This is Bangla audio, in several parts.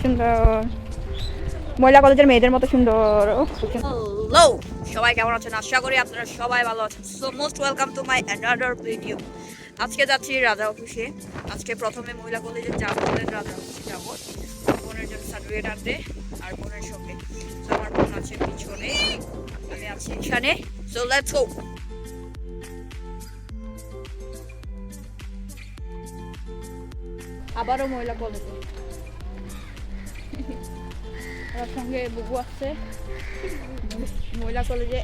সুন্দর মহিলা কলেজের মেয়েদের মতো সুন্দর। হ্যালো সবাই কেমন আছেন? আশা করি আপনারা সবাই ভালো আছেন। So most welcome to my another video. আজকে যাচ্ছি রাজা অফিসে। আজকে প্রথমে মহিলা কলেজে যাব, রাজা অফিসে যাবো বোনের জন্য সার্টিফিকেট আনতে আর বোনের সঙ্গে। তো আমার বোন আছে পিছনে, আমি আছি এখানে। So let's go. আবারও মহিলা কলেজে, ওর সঙ্গে বুবু আসছে মহিলা কলেজে।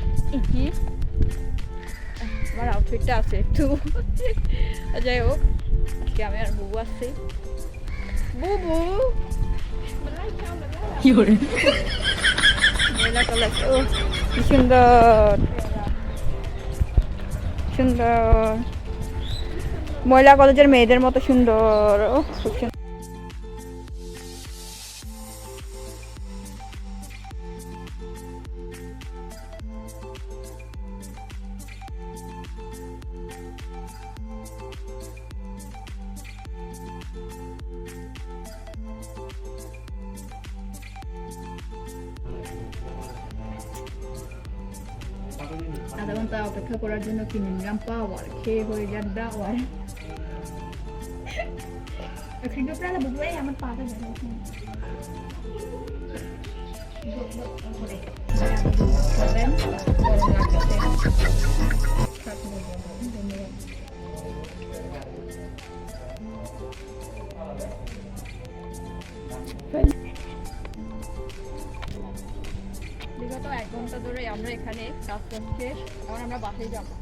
আমার আউটফিটটা আছে একটু, যাই হোক আজকে আমি আর বুবু আসছি। বুবু মহিলা কলেজ, ও কি সুন্দর সুন্দর মহিলা কলেজের মেয়েদের মতো সুন্দর। ও খুব সুন্দর। আধা ঘন্টা অপেক্ষা করার জন্য কিনে নিলাম পাওয়ার, খেয়ে হয়ে যান দাওয়ার। কিন্তু প্রায় বুঝবে আমার পাটা বিগত 1 ঘন্টা ধরে আমরা এখানে কাজ করছি। এখন আমরা বাসায় যাবো।